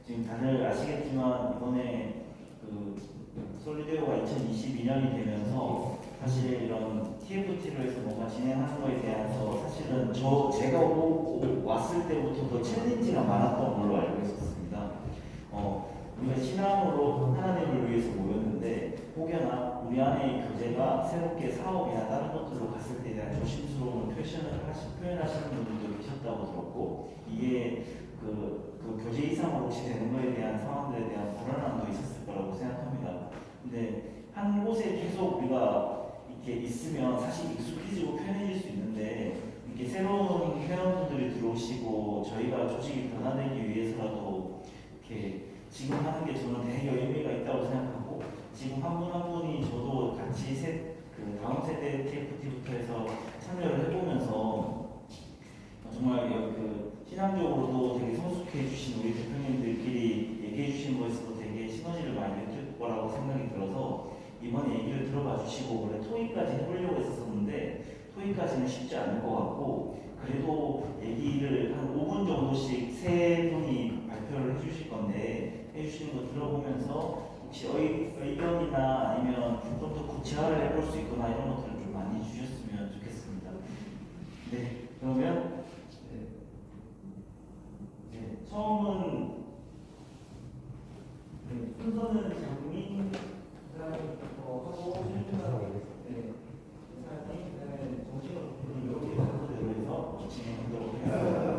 지금 다들 아시겠지만 이번에 솔리데오가 2022년이 되면서 사실 이런 TFT로 해서 뭔가 진행하는 거에 대해서 사실은 제가 왔을 때부터도 챌린지가 많았던 걸로 알고 있었습니다. 우리가 신앙으로 하나님을 위해서 모였는데 혹여나 우리 안에 교제가 새롭게 사업이나 다른 것들로 갔을 때에 대한 조심스러움을 표현하시는 분들도 계셨다고 들었고, 이게 그 교제 이상으로 혹시 되는 거에 대한 상황들에 대한 불안함도 있었을 거라고 생각합니다. 근데 한 곳에 계속 우리가 이렇게 있으면 사실 익숙해지고 편해질 수 있는데, 이렇게 새로운 회원분들이 들어오시고 저희가 조직이 변화되기 위해서라도 이렇게 지금 하는 게 저는 되게 의미가 있다고 생각하고, 지금 한 분 한 분이 저도 같이 다음 세대 TFT부터 해서 참여를 해보면서 정말 신앙적으로도 되게 성숙해 주신 우리 대표님들끼리 얘기해 주신 거에서도 되게 시너지를 많이 느낄 거라고 생각이 들어서 이번에 얘기를 들어봐 주시고, 원래 토익까지 해보려고 했었는데 토익까지는 쉽지 않을 것 같고, 그래도 얘기를 한 5분 정도씩 세 분이 발표를 해주실 건데 해주시는 거 들어보면서 혹시 의견이나 아니면 좀 더 구체화를 해볼 수 있거나 이런 것들을 좀 많이 주셨으면 좋겠습니다. 네, 그러면 처음은 순서는 장민 하고 최준사님, 그다음에 정신으로 이렇게 순서대로 해서 진행하도록 하겠습니다.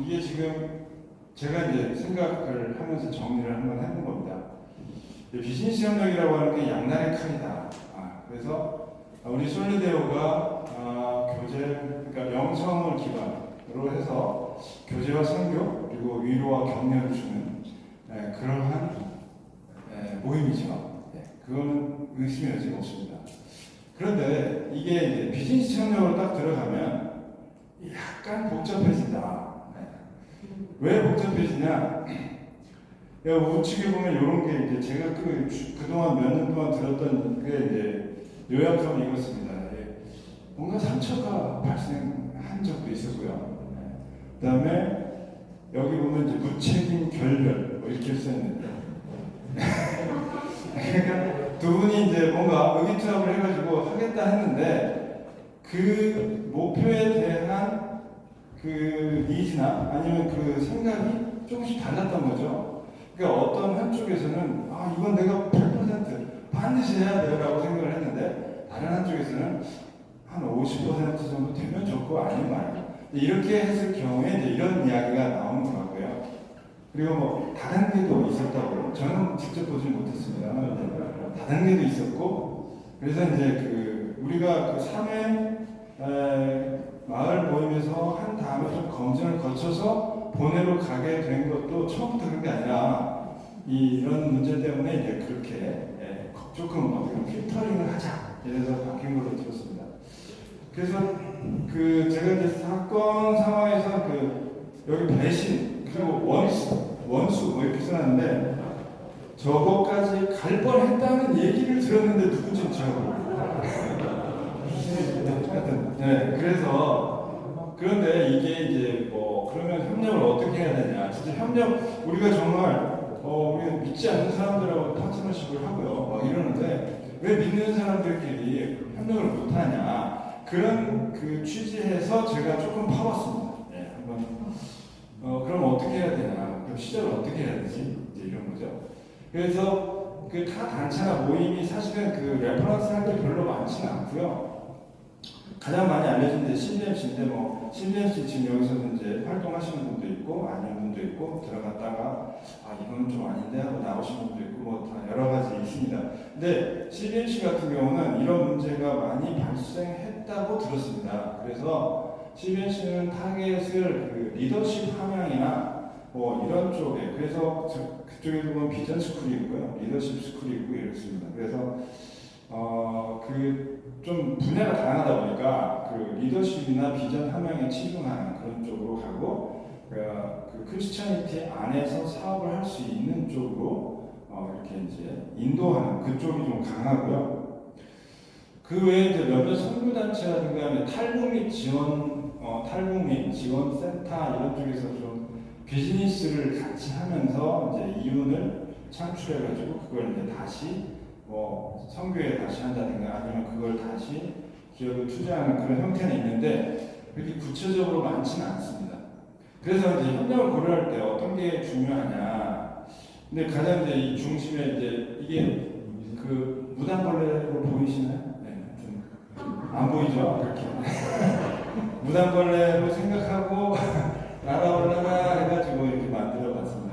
이게 지금 제가 이제 생각을 하면서 정리를 한번 해본 겁니다. 비즈니스 협력이라고 하는 게 양날의 칼이다. 그래서 우리 솔리데오가 그러니까 영성을 기반으로 해서 교제와 선교 그리고 위로와 격려를 주는 그러한 모임이죠. 그거는 의심이 여지가 없습니다. 그런데 이게 이제 비즈니스 협력으로 딱 들어가면 약간 복잡해진다. 왜 복잡해지냐? 우측에 보면 이런 게 이제 제가 그동안 몇 년 동안 들었던 게 이제 요약하면 이렇습니다. 뭔가 상처가 발생한 적도 있었고요. 그 다음에 여기 보면 이제 무책임 결별 뭐 이렇게 써있는데 그러니까 두 분이 이제 뭔가 의기투합을 해가지고 하겠다 했는데 그 목표에 대한 그 니즈나 아니면 그 생각이 조금씩 달랐던 거죠. 그러니까 어떤 한쪽에서는 이건 내가 100% 반드시 해야 돼라고 생각을 했는데, 다른 한쪽에서는 한 50% 정도 되면 좋고 아니면 말고, 이렇게 했을 경우에 이제 이런 이야기가 나오는 것 같고요. 그리고 뭐 다단계도 있었다고, 저는 직접 보지는 못했습니다. 다단계도 있었고, 그래서 이제 우리가 3회 마을 모임에서 한 다음에 좀 검증을 거쳐서 본회로 가게 된 것도 처음부터 그런 게 아니라 이런 문제 때문에 이제 그렇게 조금 필터링을 하자 이래서 바뀐 걸로 들었습니다. 그래서 제가 이제 사건 상황에서 여기 배신 그리고 원수 뭐 이렇게 써놨는데 저거까지 갈 뻔했다는 얘기를 들었는데 누군지 저하고 그래서 그런데 이게 이제 그러면 협력을 어떻게 해야 되냐? 진짜 협력 우리가 정말 우리가 믿지 않는 사람들하고 파트너십을 하고요, 막 이러는데 왜 믿는 사람들끼리 협력을 못하냐? 그런 취지에서 제가 조금 파봤습니다. 한번 그럼 어떻게 해야 되냐? 그럼 시작을 어떻게 해야 되지? 이제 이런 거죠. 그래서 타 단체나 모임이 사실은 레퍼런스 할 게 별로 많지는 않고요. 가장 많이 알려진 게 CBMC인데 CBMC 지금 여기서 이제 활동하시는 분도 있고 아닌 분도 있고 들어갔다가 이거는 좀 아닌데 하고 나오시는 분도 있고 다 여러 가지 있습니다. 근데 CBMC 같은 경우는 이런 문제가 많이 발생했다고 들었습니다. 그래서 CBMC는 타겟을 리더십 함양이나 이런 쪽에, 그래서 그쪽에 보면 비전 스쿨이 있고요, 리더십 스쿨이 있고 이렇습니다. 그래서 좀 분야가 다양하다 보니까 리더십이나 비전 함양에 치중하는 그런 쪽으로 가고, 크리스천리티 안에서 사업을 할 수 있는 쪽으로 이렇게 이제 인도하는 그쪽이 좀 강하고요. 그 외에 이제 몇몇 선교단체라든가 탈북 및 지원 탈북민 지원센터 이런 쪽에서 좀 비즈니스를 같이 하면서 이제 이윤을 창출해가지고 그걸 이제 다시 뭐 선교에 다시 한다든가 아니면 그걸 다시 기업에 투자하는 그런 형태는 있는데 그렇게 구체적으로 많지는 않습니다. 그래서 이제 협력을 고려할 때 어떤 게 중요하냐. 근데 가장 이제 이 중심에 이제 이게 그 무당벌레로 보이시나요? 네, 좀 안 보이죠? 이렇게 무당벌레로 생각하고 날아올라라 해가지고 이렇게 만들어봤습니다.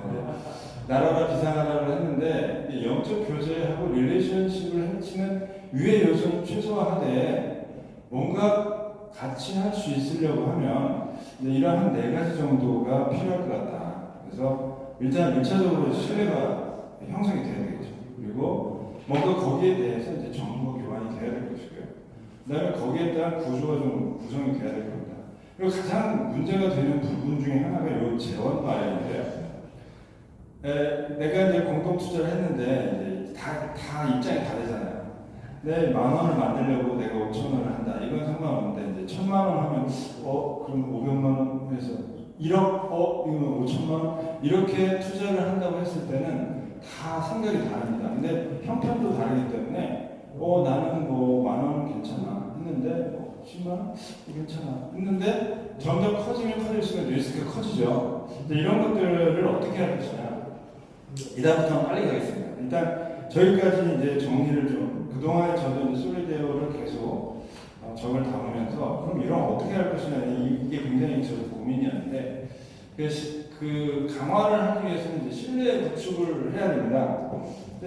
나라가 비상하라고 했는데 영적 교제하고 릴레이션십을 해치는 유해 요소를 최소화하되 뭔가 같이 할 수 있으려고 하면 이러한 4가지 정도가 필요할 것 같다. 그래서 일단 1차적으로 신뢰가 형성이 돼야 되겠죠. 그리고 뭔가 거기에 대해서 이제 정보 교환이 돼야 될 것이고요. 그 다음에 거기에 대한 구조가 좀 구성이 돼야 될 겁니다. 그리고 가장 문제가 되는 부분 중에 하나가 이 재원 마련인데요. 내가 이제 공동 투자를 했는데 이제 다 입장이 다르잖아요. 내 10,000원을 만들려고 내가 5,000원을 한다. 이건 상관없는데 이제 1,000만 원 하면 그럼 500만 원 해서 1억 이건 5천만 원 이렇게 투자를 한다고 했을 때는 다 생각이 다릅니다. 근데 형편도 다르기 때문에 나는 뭐 10,000원 괜찮아 했는데 10만 원 괜찮아 했는데 점점 커지면 커질수록 리스크가 커지죠. 이런 것들을 어떻게 할 것이냐. 이다음부터는 빨리 가겠습니다. 일단 저희까지 이제 정리를 좀 그동안에 저도 이제 솔리데오를 계속 적을 담으면서 그럼 이런 어떻게 할 것이냐 이게 굉장히 저도 고민이었는데 그 강화를 하기 위해서는 이제 신뢰 구축을 해야 됩니다.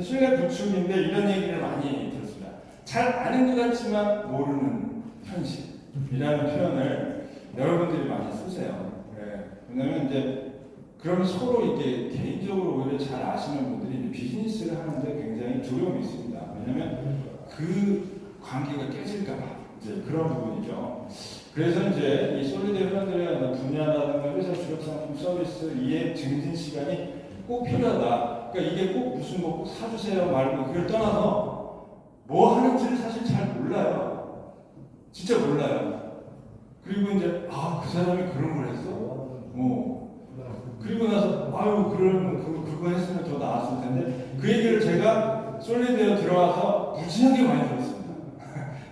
신뢰 구축인데 이런 얘기를 많이 들었습니다. 잘 아는 것 같지만 모르는 현실이라는 표현을 여러분들이 많이 쓰세요. 왜냐면 이제 그러면 서로 이렇게 개인적으로 오히려 잘 아시는 분들이 이제 비즈니스를 하는데 굉장히 두려움이 있습니다. 왜냐면 그 관계가 깨질까봐 이제 그런 부분이죠. 그래서 이제 이 솔리드 회원들의 분야라든가 회사 주력 상품 서비스 이해 증진 시간이 꼭 필요하다. 그러니까 이게 꼭 무슨 뭐 꼭 사주세요 말고 그걸 떠나서 뭐 하는지를 사실 잘 몰라요. 진짜 몰라요. 그리고 이제 그 사람이 그런 걸 했어? 그리고 나서 그러면 그거 했으면 더 나았을 텐데 그 얘기를 제가 솔리드에 들어와서 무지하게 많이 들었습니다.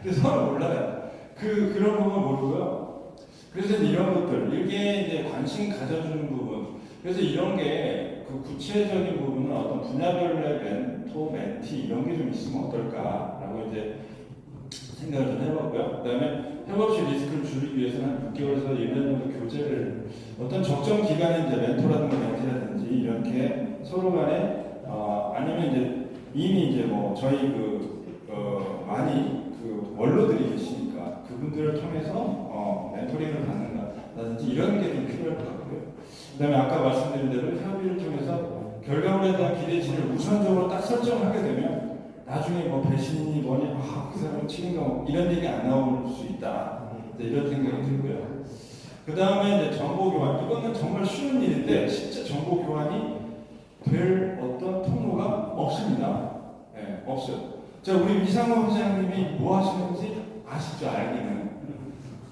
그래서 서로 몰라요. 그런 부분 모르고요. 그래서 이런 것들 이게 이제 관심 가져주는 부분. 그래서 이런 게 그 구체적인 부분은 어떤 분야별의 멘토, 멘티 이런 게 좀 있으면 어떨까라고 이제 생각을 좀 해봤고요. 그다음에 협업시 리스크를 줄이기 위해서는 한 6개월에서 1년 정도 교제를 어떤 적정 기간에 이제 멘토라든가 멘티라든지 이렇게 서로 간에 아니면 이제 이미 이제 뭐 저희 많이 원로들이 계시니까 그분들을 통해서 멘토링을 받는다든지 이런 게 좀 필요할 것 같고요. 그다음에 아까 말씀드린 대로 협의를 통해서 결과물에 대한 기대치를 우선적으로 딱 설정하게 되면 나중에 뭐 배신이 뭐니 그 사람 책임감 이런 얘기 안 나올 수 있다. 이런 생각이 들고요. 그 다음에 이제 정보 교환 이거는 정말 쉬운 일인데 진짜 정보 교환이 될 어떤 통로가 없습니다. 없어요. 자 우리 이상호 회장님이 뭐 하시는지 아시죠? 알기는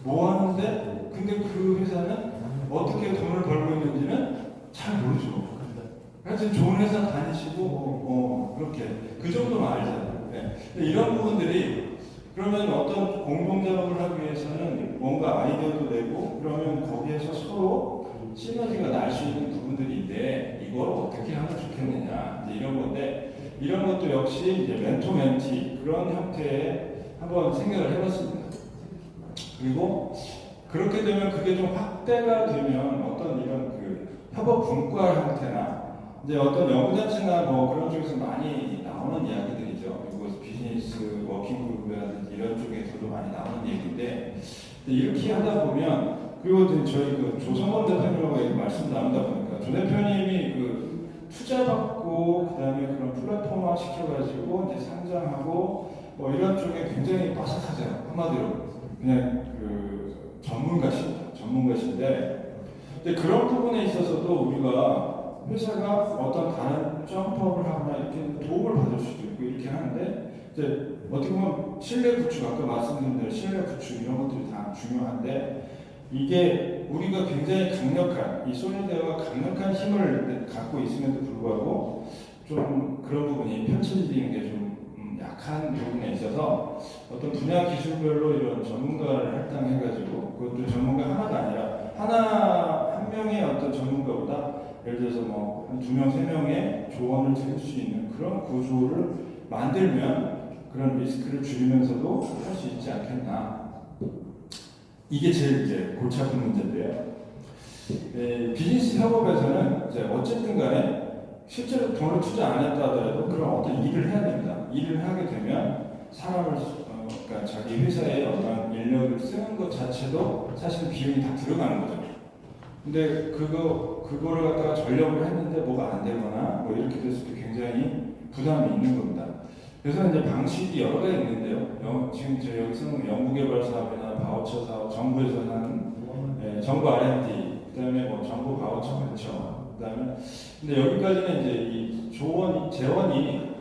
뭐 하는데 근데 그 회사는 어떻게 돈을 벌고 있는지는 잘 모르죠. 하여튼 좋은 회사 다니시고 그렇게 그 정도는 알잖아요. 이런 부분들이 그러면 어떤 공동작업을 하기 위해서는 뭔가 아이디어도 내고 그러면 거기에서 서로 시너지가 날 수 있는 부분들인데 이걸 어떻게 하면 좋겠느냐 이제 이런 건데 이런 것도 역시 이제 멘토 멘티 그런 형태의 한번 생각을 해봤습니다. 그리고 그렇게 되면 그게 좀 확대가 되면 어떤 이런 협업 분과 형태나 이제 어떤 연구단체나 뭐 그런 쪽에서 많이 나오는 이야기들이죠. 그리고 비즈니스 워킹 그룹이라든지 이런 쪽에서도 많이 나오는 얘기인데 이렇게 하다 보면 그리고 저희 조성원 대표님하고 말씀 나누다 보니까 조 대표님이 투자받고 그다음에 그런 플랫폼화 시켜가지고 이제 상장하고 뭐 이런 쪽에 굉장히 빠삭하세요. 한마디로 그냥 전문가신데 근데 그런 부분에 있어서도 우리가 회사가 어떤 다른 점프업을 하거나 이렇게 도움을 받을 수도 있고 이렇게 하는데 이제 어떻게 보면 신뢰 구축 아까 말씀드린 대로 신뢰 구축 이런 것들이 다 중요한데 이게 우리가 굉장히 강력한 이 솔리데오가 강력한 힘을 갖고 있음에도 불구하고 좀 그런 부분이 펼쳐지는 게 좀 약한 부분에 있어서 어떤 분야 기술별로 이런 전문가를 할당해가지고 그것도 전문가 하나가 아니라 한 명의 어떤 전문가보다 예를 들어서 뭐 한 2명, 3명의 조언을 들을 수 있는 그런 구조를 만들면 그런 리스크를 줄이면서도 할 수 있지 않겠나. 이게 제일 이제 골치 아픈 문제인데요. 비즈니스 협업에서는 이제 어쨌든 간에 실제로 돈을 투자 안 했다 하더라도 그런 어떤 일을 해야 됩니다. 일을 하게 되면 사람을, 그러니까 자기 회사에 어떤 인력을 쓰는 것 자체도 사실 비용이 다 들어가는 거죠. 근데 그거를 갖다가 전력을 했는데 뭐가 안 되거나 뭐 이렇게 됐을 때 굉장히 부담이 있는 겁니다. 그래서 이제 방식이 여러 가지 있는데요. 지금 저 여기서는 연구개발 사업이나 바우처 사업, 정부에서 하는 정부 R&D, 그다음에 뭐 정부 바우처 벤처, 그다음에 근데 여기까지는 이제 이 재원이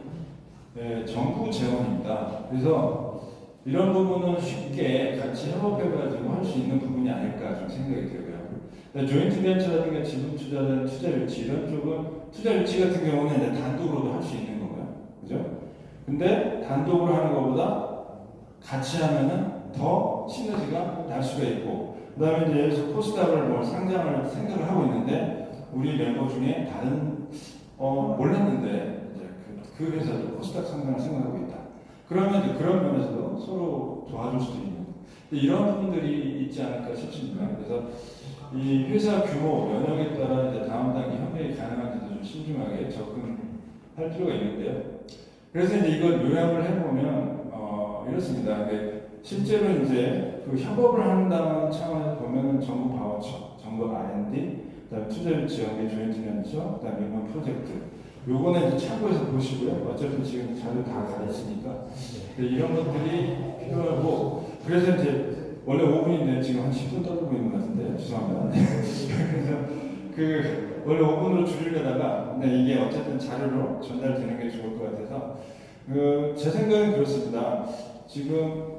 정부 재원입니다. 그래서 이런 부분은 쉽게 같이 협업해가지고 할 수 있는 부분이 아닐까 좀 생각이 들고요. 조인트 벤처라든가 지분 투자든 투자 유치 이런 쪽은 투자 유치 같은 경우는 이제 단독으로도 할 수 있는 거고요, 그죠? 근데 단독으로 하는 것보다 같이 하면은 더 시너지가 날 수가 있고, 그다음에 이제 여기서 코스닥을 뭐 상장을 생각을 하고 있는데 우리 멤버 중에 다른 몰랐는데 이제 그 회사도 코스닥 상장을 생각하고 있다. 그러면 이제 그런 면에서도 서로 도와줄 수도 있는 이런 부분들이 있지 않을까 싶습니다. 그래서 이 회사 규모, 연령에 따라 이제 다음 단계 협력이 가능한지도 좀 신중하게 접근할 필요가 있는데요. 그래서 이제 이걸 요약을 해보면 이렇습니다. 실제로 이제 그 협업을 한다는 차원에서 보면은 정부 바우처, 정부 R&D, 그다음에 투자 유치 연계 조인트 벤처, 그다음에 이번 프로젝트. 요거는 이제 참고해서 보시고요. 어차피 지금 자료 다 가르치니까 이런 것들이 필요하고, 그래서 이제 원래 5분인데 지금 한 10분 떠들고 있는 것 같은데 죄송합니다. 그래서 원래 5분으로 줄이려다가 근데 이게 어쨌든 자료로 전달되는 게 좋을 것 같아서 제 생각은 그렇습니다. 지금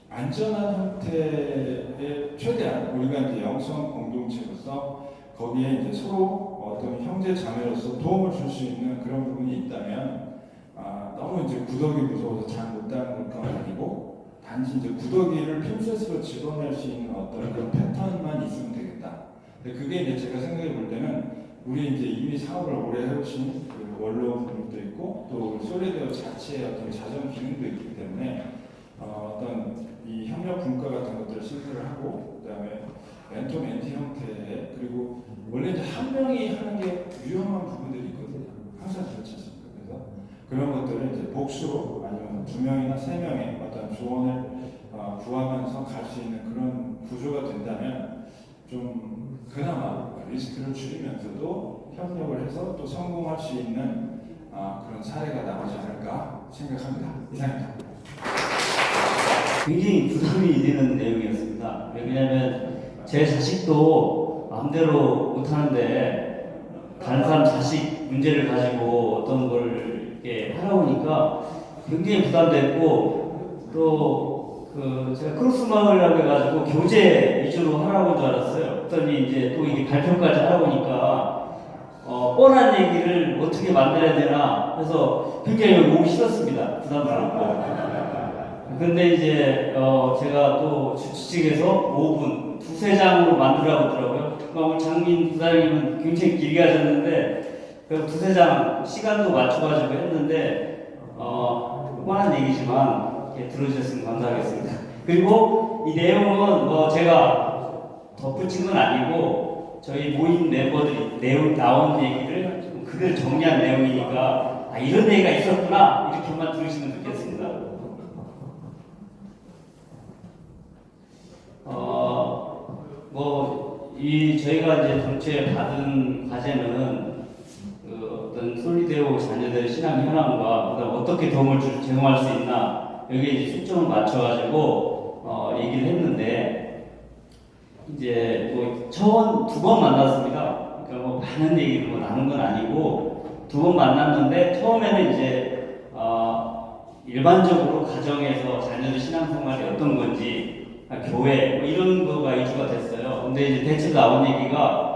안전한 형태의 최대한 우리가 이제 영성 공동체로서 거기에 이제 서로 어떤 형제 자매로서 도움을 줄 수 있는 그런 부분이 있다면 너무 이제 구더기 무서워서 잘 못하는 건 아니고 단지 이제 구더기를 핀셋으로 집어낼 수 있는 어떤 그런 패턴만 있으면 되겠다. 근데 그게 이제 제가 생각해 볼 때는 우리 이제 이미 사업을 오래 해오신 그 원로분들도 있고 또 솔리데오 자체의 어떤 자정 기능도 있기 때문에 어떤 이 협력 분과 같은 것들을 실시를 하고 그다음에 멘토 멘티 형태의 그리고 원래 이제 한 명이 하는 게 위험한 부분들이 있거든요. 항상 그렇지 않습니까? 그래서 그런 것들을 이제 복수로 아니면 2명이나 3명의 어떤 조언을 구하면서 갈 수 있는 그런 구조가 된다면 좀 그나마 리스크를 줄이면서도 협력을 해서 또 성공할 수 있는 그런 사례가 나오지 않을까 생각합니다. 이상입니다. 굉장히 부담이 되는 내용이었습니다. 왜냐하면 제 자식도 마음대로 못하는데 다른 사람 자식 문제를 가지고 어떤 걸 이렇게 하라고 하니까 굉장히 부담됐고 또 제가 크로스 마을이라고 해가지고 교재 위주로 하라고 한 줄 알았어요. 그랬더니 이제 또 이게 발표까지 하라고 하니까 뻔한 얘기를 어떻게 만들어야 되나 해서 굉장히 오기 싫었습니다. 부담스럽고. 근데 이제 제가 또 주최측에서 5분, 2-3장으로 만들라고 하더라고요. 오늘 장민 부사장님은 굉장히 길게 하셨는데 그 2-3장 시간도 맞춰가지고 했는데 뻔한 얘기지만 들어주셨으면 감사하겠습니다. 그리고 이 내용은 제가 덧붙인 건 아니고 저희 모임 멤버들이 나온 얘기를 그대로 정리한 내용이니까 이런 얘기가 있었구나 이렇게만 들으시면 좋겠습니다. 저희가 이제 전체 받은 과제는 어떤 솔리데오 자녀들의 신앙 현황과 그다음 어떻게 도움을 제공할 수 있나 여기에 이제 초점을 맞춰가지고 얘기를 했는데 이제 처음 2번 만났습니다. 그러니까 많은 얘기를 나눈 건 아니고 2번 만났는데 처음에는 이제 일반적으로 가정에서 자녀들 신앙생활이 어떤 건지 교회 뭐 이런 거가 이슈가 됐어요. 근데 이제 대체로 나온 얘기가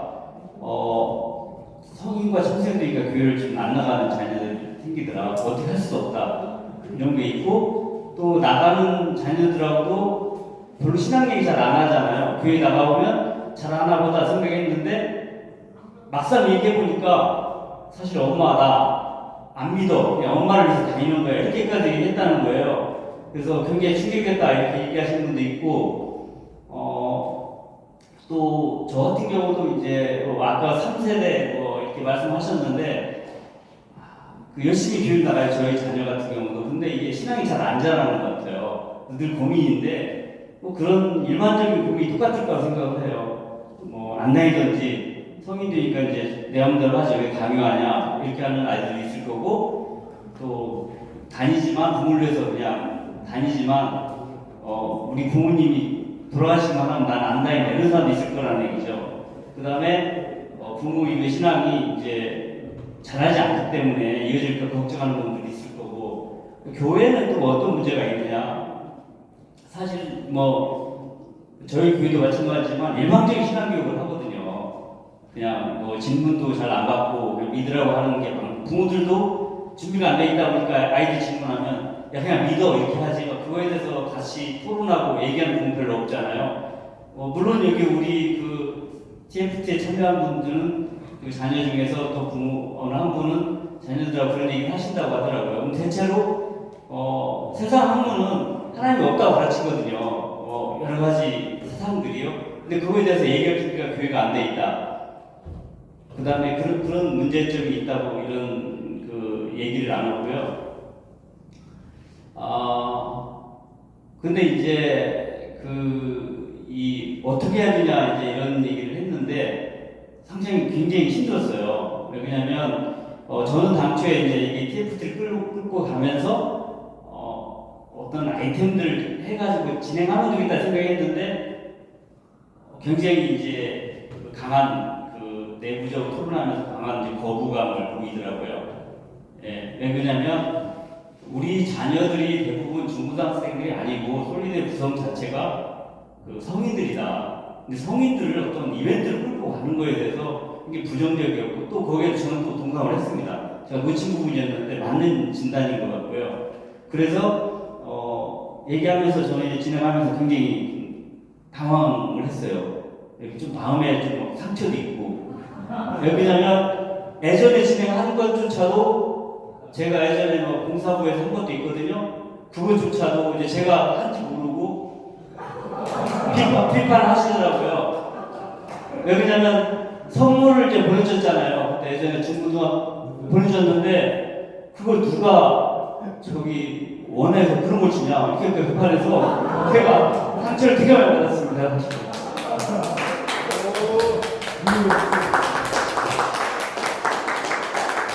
성인과 청소년들이니까 교회를 좀 안 나가는 자녀들이 생기더라. 어떻게 할 수 없다. 이런 게 있고 또 나가는 자녀들하고도 별로 신앙 얘기 잘 안 하잖아요. 교회 나가보면 잘 안 하보다 생각했는데 막상 얘기해보니까 사실 엄마 나 안 믿어. 그냥 엄마를 위해서 다니는 거야. 이렇게까지 얘기했다는 거예요. 그래서 굉장히 충격했다 이렇게 얘기하시는 분도 있고 또 저 같은 경우도 이제 아까 3세대 이렇게 말씀하셨는데 그 열심히 교육 나가요 저희 자녀 같은 경우도. 근데 이게 신앙이 잘 안 자라는 것 같아요. 늘 고민인데 뭐 그런 일반적인 고민이 똑같을 거라고 생각을 해요. 뭐 안 다니든지 성인되니까 이제 내 마음대로 하지 왜 강요하냐 이렇게 하는 아이들이 있을 거고 또 다니지만 부모를 위해서 그냥 다니지만 우리 부모님이 돌아가시면 하면 난 안 다닌다 이런 사람도 있을 거라는 얘기죠. 그 다음에 부모님의 신앙이 이제 잘하지 않기 때문에 이어질까 걱정하는 분들이 있을 거고 교회는 또 어떤 문제가 있느냐 사실 뭐 저희 교회도 마찬가지지만 일방적인 신앙 교육을 하거든요. 그냥 뭐 질문도 잘 안 받고 그냥 믿으라고 하는 게 부모들도 준비가 안 돼 있다 보니까 아이들 질문하면 야 그냥 믿어 이렇게 하지 그거에 대해서 같이 토론하고 얘기하는 분 별로 없잖아요. 물론 여기 우리 그 TFT에 참여한 분들은 그 자녀 중에서 또 부모 어느 한 분은 자녀들하고 그런 얘기를 하신다고 하더라고요. 그럼 대체로 세상 학문은 하나님이 없다고 가르치거든요. 여러 가지 사상들이요. 근데 그거에 대해서 얘기할 준비가 교회가 안 돼 있다. 그 다음에 그런 문제점이 있다고 이런 그 얘기를 안 하고요. 근데 이제 어떻게 해야 되냐 이제 이런 얘기를 했는데 상당히 굉장히 힘들었어요. 왜냐하면 저는 당초에 이제 이게 TFT를 끌고 가면서 어떤 아이템들 해가지고 진행하면 되겠다 생각했는데 굉장히 이제 강한 내부적으로 토론하면서 강한 이제 거부감을 보이더라고요. 예, 왜 그러냐면 우리 자녀들이 대부분 중고등학생들이 아니고 솔리드 구성 자체가 그 성인들이다. 근데 성인들을 어떤 이벤트를 끌고 가는 거에 대해서 이게 부정적이었고 또 거기에 저는 또 동감을 했습니다. 제가 놓친 부분이었는데 맞는 진단인 것 같고요. 그래서 얘기하면서 저는 이제 진행하면서 굉장히 당황을 했어요. 이렇게 좀 마음에 좀 상처도 있고. 왜 그러냐면 예전에 진행한 것조차도 제가 예전에 공사부에서 한 것도 있거든요. 그것조차도 이제 제가 한지 모르고 비판하시더라고요. 왜 그러냐면 선물을 이제 보내줬잖아요. 그때 예전에 중고등학교 보내줬는데 그걸 누가 저기 원해서 그런 걸 주냐 이렇게 비판해서 제가 상처를 되게 많이 받았습니다.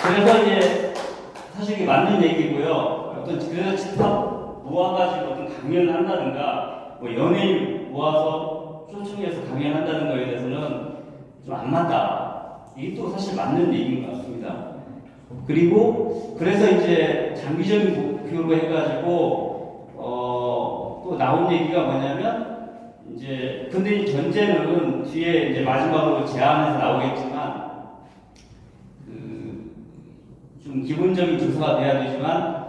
그래서 이제 사실 이게 맞는 얘기고요. 그래서 집합 모아가지고 어떤 강연을 한다든가 뭐 연예인 모아서 초청해서 강연한다는 거에 대해서는 좀 안 맞다. 이게 또 사실 맞는 얘기인 것 같습니다. 그리고 그래서 이제 장기적인 목표로 해가지고 또 나온 얘기가 뭐냐면 이제 근데 이 전제는 뒤에 이제 마지막으로 제안해서 나오겠지만 좀 기본적인 조사가 돼야 되지만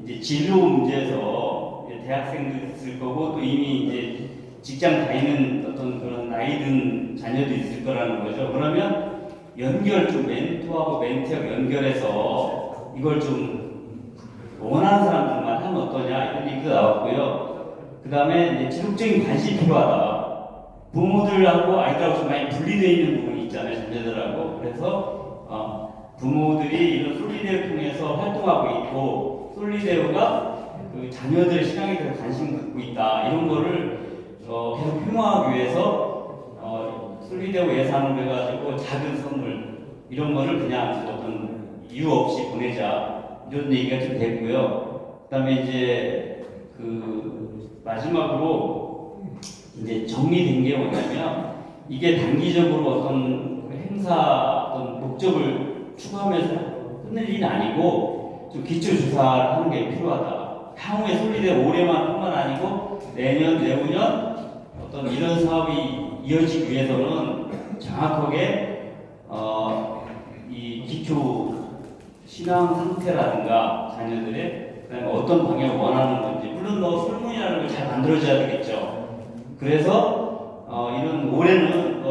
이제 진로 문제에서 이제 대학생도 있을 거고 또 이미 이제 직장 다니는 어떤 그런 나이 든 자녀도 있을 거라는 거죠. 그러면 연결 좀 멘토하고 멘티하고 연결해서 이걸 좀 원하는 사람들만 하면 어떠냐 이런 얘기가 나왔고요. 그 다음에 이제 지속적인 관심이 필요하다. 부모들하고 아이들하고 좀 많이 분리되어 있는 부분이 있잖아요, 자녀들하고. 그래서 부모들이 이런 솔리데이를 통해서 활동하고 있고 솔리데이가 그 자녀들의 신앙에 대해서 관심을 갖고 있다. 이런 거를 계속 표명하기 위해서 솔리데이 예산을 해가지고 작은 선물 이런 거를 그냥 어떤 이유 없이 보내자 이런 얘기가 좀 됐고요. 그다음에 이제 그 마지막으로 이제 정리된 게 뭐냐면 이게 단기적으로 어떤 행사 어떤 목적을 추구하면서 끝낼 일은 아니고 좀 기초 조사를 하는 게 필요하다. 향후에 솔리데이 올해만 뿐만 아니고 내년, 내후년 어떤 이런 사업이 이어지기 위해서는 정확하게 이 기초 신앙 상태라든가 자녀들의 그다음에 어떤 방향을 원하는 건지 물론 뭐 설문이라는 걸 잘 만들어줘야 되겠죠. 그래서 이런 올해는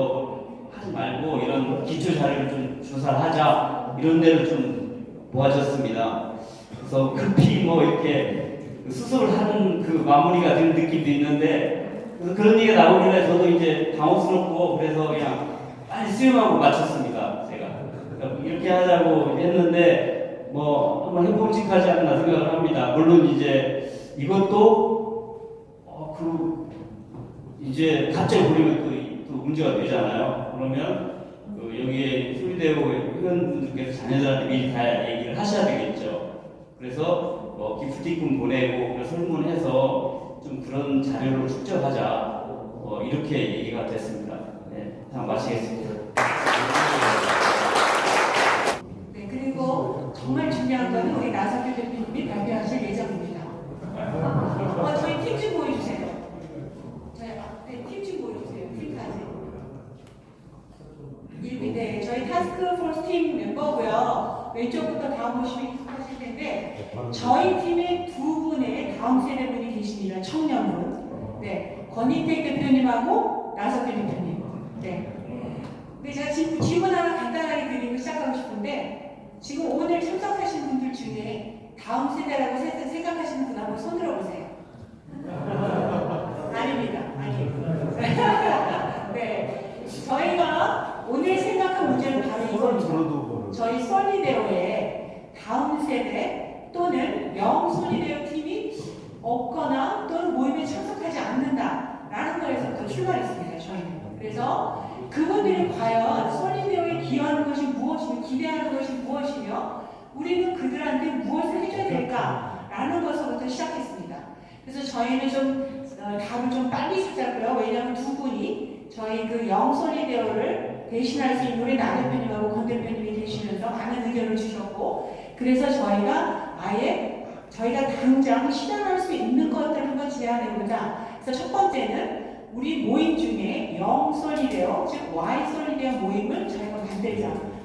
하지 말고 이런 기초 자료를 좀 조사를 하자 이런 데를 좀 모아졌습니다. 그래서 급히 뭐 이렇게 수습을 하는 그 마무리가 된 느낌도 있는데 그래서 그런 얘기가 나오길래 저도 이제 당혹스럽고 그래서 그냥 빨리 수용하고 마쳤습니다. 제가 그러니까 이렇게 하자고 했는데 뭐 한번 해봄직하지 않나 생각을 합니다. 물론 이제 이것도 이제 갑자기 보려면 또 문제가 되잖아요. 그러면 여기에 소리대오 회원분들께서 자녀들한테 미리 다 얘기를 하셔야 되겠죠. 그래서 기프티콘 보내고 설문해서 좀 그런 자료를 축적하자 이렇게 얘기가 됐습니다. 네, 다음 마치겠습니다. 네, 그리고 정말 중요한 거는 우리 나석규 대표님이 발표하실 예정입니다. 저희 팀 좀 보여주세요. 팀 좀 보여주세요. 팀까지. 네, 저희 타스크포스 팀 멤버고요. 왼쪽부터 다음 보시면 익숙하실 텐데 저희 팀에 두 분의 다음 세대 분이 계십니다. 청년분. 네, 권인택 대표님하고 나석규 대표님. 네. 근데 제가 질문 하나 간단하게 드리고 시작하고 싶은데 지금 오늘 참석하신 분들 중에 다음 세대라고 생각하시는 분 한번 손 들어보세요. 아닙니다. 아닙니다. 네. 저희가 오늘 생각한 문제는 바로 이겁니다. 저희 솔리데오의 다음 세대 또는 영 솔리데오 팀이 없거나 또는 모임에 참석하지 않는다라는 거에서부터 출발했습니다. 저희는. 그래서 그분들이 과연 솔리데오에 기여하는 것이 무엇이며 기대하는 것이 무엇이며 우리는 그들한테 무엇을 해줘야 될까라는 것부터 시작했습니다. 그래서 저희는 좀 답을 좀 빨리 찾았고요. 왜냐하면 두 분이 저희 그 영솔리데오를 대신할 수 있는 우리 나 대표님하고 권 대표님이 계시면서 많은 의견을 주셨고 그래서 저희가 아예 저희가 당장 실현할 수 있는 것들을 한번 제안해보자. 그래서 첫 번째는 우리 모임 중에 영솔리데오, 즉 Y솔리데오 모임을 저희가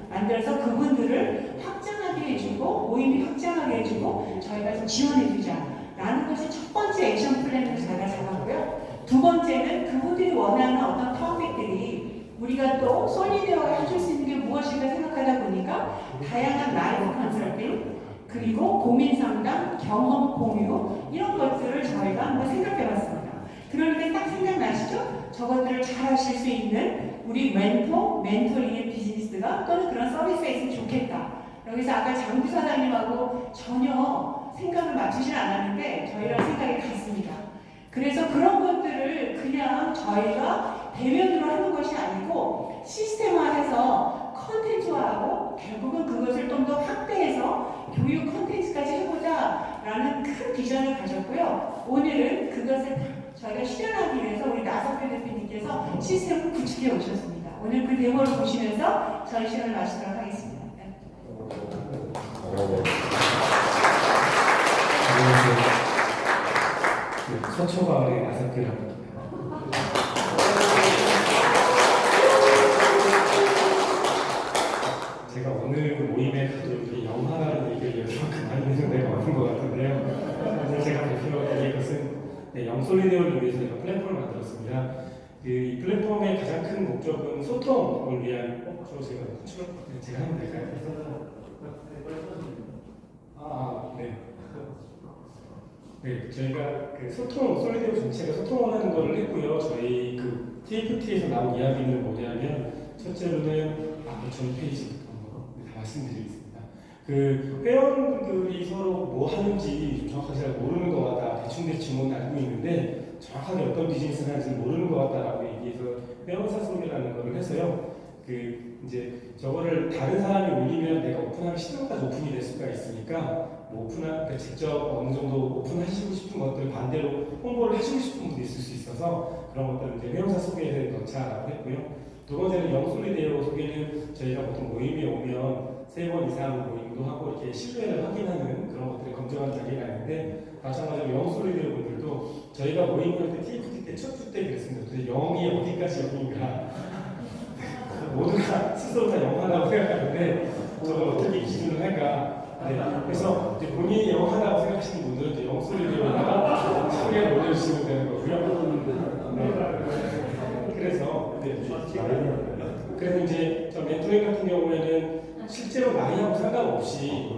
만들어서 그분들을 확장하게 해주고 모임이 확장하게 해주고 저희가 좀 지원해주자라는 것이 첫 번째 액션 플랜으로 저희가 잡았고요. 두 번째는 그분들이 원하는 어떤 토픽들이 우리가 또 솔리데오가 해줄 수 있는 게 무엇인가 생각하다 보니까 다양한 라이브 컨설팅 그리고 고민 상담, 경험 공유 이런 것들을 저희가 한번 생각해봤습니다. 그러니까 딱 생각나시죠? 저것들을 잘 하실 수 있는 우리 멘토링의 비즈니스가 또는 그런 서비스가 있으면 좋겠다. 여기서 아까 장부 사장님하고 전혀 생각을 맞추진 않았는데 저희랑 생각이 같습니다. 그래서 그런 것들을 그냥 저희가 대면으로 하는 것이 아니고 시스템화해서 컨텐츠화하고 결국은 그것을 좀 더 확대해서 교육 컨텐츠까지 해보자라는 큰 비전을 가졌고요. 오늘은 그것을 저희가 실현하기 위해서 우리 나석규 대표님께서 시스템을 구축해 오셨습니다. 오늘 그 데모를 보시면서 저희 시간을 마치도록 하겠습니다. 서초마을의 나석규라고 제가 오늘 모임에 이렇게 영화라는 얘기를 여기만큼 많이 해서 내가 왔는 것 같은데요. 오늘 제가 발표드릴 것은 영솔리데오를 위해서 제가 플랫폼을 만들었습니다. 이 플랫폼의 가장 큰 목적은 소통을 위한 제가 하면 될까요? 네, 저희가 그 솔리데오 전체가 소통을 하는 거를 했고요. 저희 그 TFT에서 나온 이야기는 뭐냐면 첫째로는 전 페이지부터 다 말씀드리겠습니다. 그 회원들이 서로 뭐 하는지 좀 정확하게 잘 모르는 것 같다. 대충 알고 있는데 정확하게 어떤 비즈니스를 하는지 모르는 것 같다라고 얘기해서 회원사 소개라는 걸 해서요. 이제 저거를 다른 사람이 올리면 내가 오픈하기 싫어까지 오픈이 될 수가 있으니까 그러니까 직접 어느 정도 오픈하시고 싶은 것들 반대로 홍보를 하시고 싶은 분도 있을 수 있어서 그런 것들을 이제 회원사 소개에 넣자라고 했고요. 두 번째는 영솔리데오 소개는 저희가 보통 모임에 오면 3번 이상 모임도 하고 이렇게 신뢰를 확인하는 그런 것들을 검증하는 자리가 있는데 마찬가지로 영솔리데오 분들도 저희가 모임할 때 TFT 때 첫 주 때 그랬습니다. 도대체 0이 어디까지 0인가 모두가 스스로 다 0 하다고 생각하는데 저걸 어떻게 기준을 할까. 네, 그래서 이제 본인이 0 하다고 생각하시는 분들은 이제 영솔리데오에다가 소개를 올려주시면 되는 거고요. 네. 그래서 이제 저 멘토링 같은 경우에는 실제로 나이하고 상관없이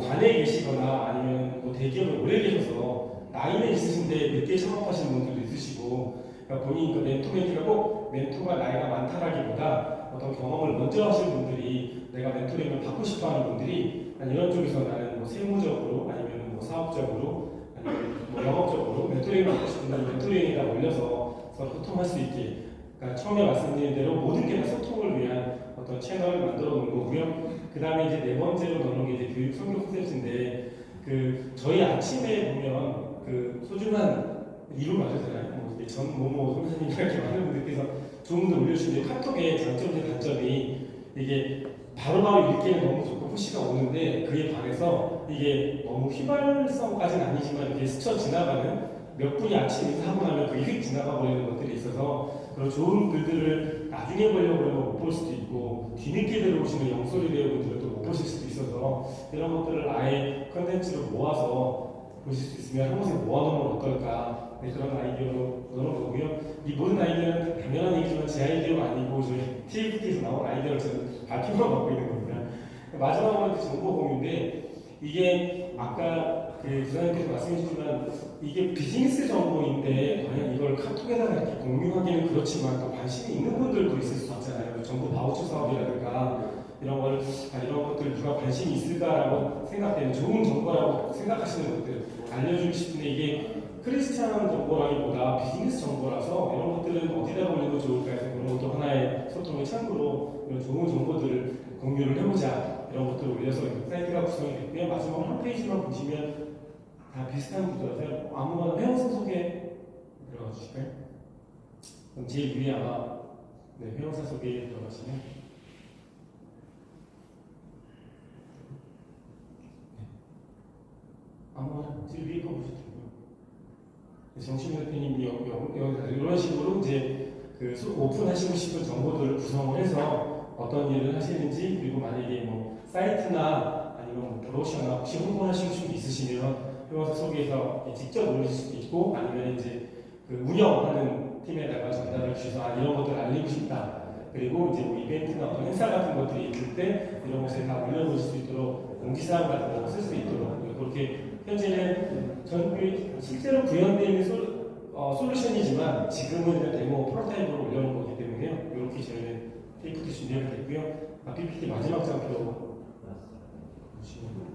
관에 계시거나 아니면 뭐 대기업에 오래 계셔서 나이는 있으신데 늦게 창업하시는 분들도 있으시고, 그러니까 본인 그 멘토가 꼭 멘토가 나이가 많다라기보다 어떤 경험을 먼저 하시는 분들이 내가 멘토링을 받고 싶어하는 분들이 이런 쪽에서 나는 뭐 세무적으로 아니면 뭐 사업적으로 아니면 뭐 영업적으로 멘토링을 받고 싶으면 멘토링에다 올려서 서로 소통할 수 있게, 그러니까 처음에 말씀드린 대로 모든 게 다 소통을 위한 어떤 채널을 만들어 놓은 거고요. 그 다음에 이제 네 번째로 넣는 게 이제 교육 성교 콘텐츠인데, 그 저희 아침에 보면 그 소중한 이름 맞으잖아요. 뭐 이제 전 모모 선생님 이렇게 많은 분들께서 좋은 분들 올려주시는데 카톡의 장점이나 단점이 이게 바로바로 읽기에는 너무 좋고 푸시가 오는데 그에 반해서 이게 너무 휘발성까지는 아니지만 이렇게 스쳐 지나가는 몇 분이 아침 인사하고 나면 그게 휙 지나가 버리는 것들이 있어서 그런 좋은 글들을 나중에 보려고 그러면 못 볼 수도 있고 뒤늦게 들어오시는 영솔리데오 분들은 또 못 보실 수도 있어서 이런 것들을 아예 컨텐츠로 모아서 보실 수 있으면 한 곳에 모아놓으면 어떨까, 네, 그런 아이디어로 넣는 거고요. 이 모든 아이디어는 당연한 얘기지만 제 아이디어가 아니고 저희 TFT에서 나온 아이디어를 저는 발표만 받고 있는 겁니다. 마지막으로 정보 공유인데 이게 아까 그 부장님께서 말씀해주시지만 이게 비즈니스 정보인데 과연 이걸 카톡에다가 이렇게 공유하기는 그렇지만 또 관심이 있는 분들도 있을 수 있잖아요. 정부 바우처 사업이라든가 이런 것들 누가 관심이 있을까라고 생각되는 좋은 정보라고 생각하시는 것들 알려주고 싶은데 이게 크리스찬 정보라기보다 비즈니스 정보라서 이런 것들은 어디다 올리면 좋을까 해서 그런 것도 하나의 소통의 창구로 이런 좋은 정보들을 공유를 해보자, 이런 것들을 올려서 사이트가 구성이 됐고요. 마지막 홈페이지만 보시면 다 비슷한 구조라서요. 아무거나 회원사 소개 들어가 주실까요? 그럼 제일 위에 아마 회원사 소개 들어가시면 아무거나 제일 위에 거 보셔도 되고요. 정신민 대표님이 이런 식으로 이제 그 오픈하시고 싶은 정보들을 구성을 해서 어떤 일을 하시는지, 그리고 만약에 뭐 사이트나 아니면 뭐 브로셔나 혹시 홍보하시고 싶은 게 있으시면 회원사 소개해서 직접 올리실 수도 있고, 아니면 이제 그 운영하는 팀에다가 전달을 주셔서 이런 것들 알리고 싶다. 그리고 이제 뭐 이벤트나 어떤 행사 같은 것들이 있을 때 이런 것에 다 올려놓을 수 있도록 공지사항 같은 거 쓸 수 있도록, 그렇게 현재는 실제로 구현되어 있는 솔루션이지만 지금은 그냥 데모 프로타입으로 올려놓은 거기 때문에요. 이렇게 저희는 TFT 준비가 됐고요. PPT 마지막 장표 보시면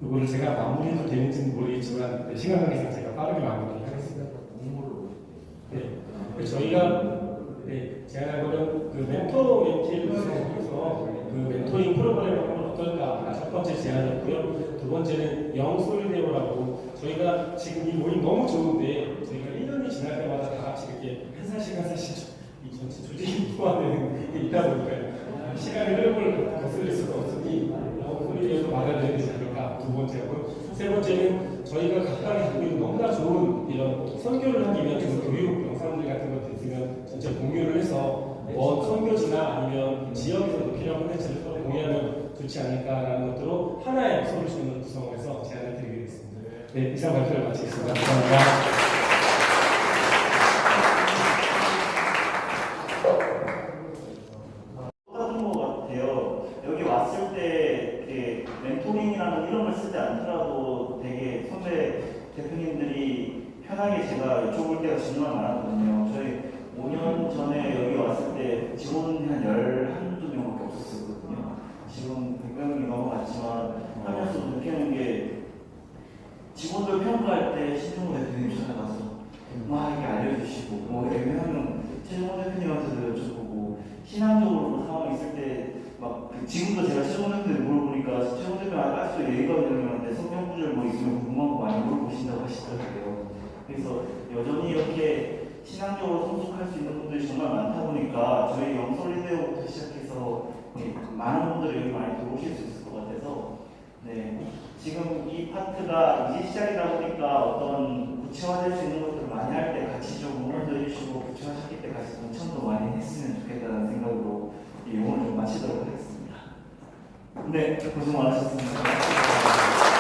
이거를 제가 마무리도 되는지는 모르겠지만 시간 관계상 제가 빠르게 마무리하겠습니다. 네, 저희가 제안한 거는 그 멘토 멘티를 구성해서 그 멘토링 프로그램을 하면 어떨까, 첫 번째 제안이었고요. 두 번째는 영솔리데오라고, 저희가 지금 이 모임 너무 좋은데 저희가 1년이 지날 때마다 다 같이 이렇게 한 살씩 이 전체 조직이 포함되는 게 있다 보니까 시간의 흐름을 거슬릴 수가 없으니 영솔리데오도 막아야 되지 않을까, 두 번째고, 세 번째는 저희가 각각이 갖고 있는 너무나 좋은 이런 선교를 하기 위한 좋은 교육 영상들 같은 것도 있으면 전체 공유를 해서 선교지나 아니면 지역에서 필요한 콘텐츠를 서로 공유하면 좋지 않을까라는 것으로 하나의 솔루션을 구성해서 제안을 드리게 됐습니다. 네, 이상 발표를 마치겠습니다. 감사합니다. 똑같은 것 같아요. 여기 왔을 때 이렇게 멘토링이라는 이름을 쓰지 않더라도 되게 선배 대표님들이 편하게 제가 여쭤볼 때가 정말 많았거든요. 저희 5년 전에 여기 왔을 때 직원이 한 11명밖에 없었거든요. 지금 100명이 넘어갔지만 하면서 느끼는 게 직원들 평가할 때 신종호 대표님 찾아가서 막 이렇게 알려주시고, 뭐 왜냐면 신종호 대표님한테도 여쭤보고 신앙적으로 상황이 있을 때 막 지금도 제가 최종 대표한테 물어보니까 최종 대표 아직도 예의가 있는데 성경 구절 뭐 있으면 궁금한 거 많이 물어보신다고 하시더라고요. 그래서 여전히 이렇게 신앙적으로 성숙할 수 있는 분들이 정말 많다 보니까 저희 영솔리데오부터 시작해서 많은 분들이 여기 많이 들어오실 수 있을 것 같아서 네, 지금 이 파트가 이제 시작이다 보니까 어떤 구체화될 수 있는 것들을 많이 할 때 같이 좀 응원도 해주시고 구체화시킬 때 같이 동참도 많이 했으면 좋겠다는 생각으로 이 오늘 좀 마치도록 하겠습니다. 네, 고생 많으셨습니다.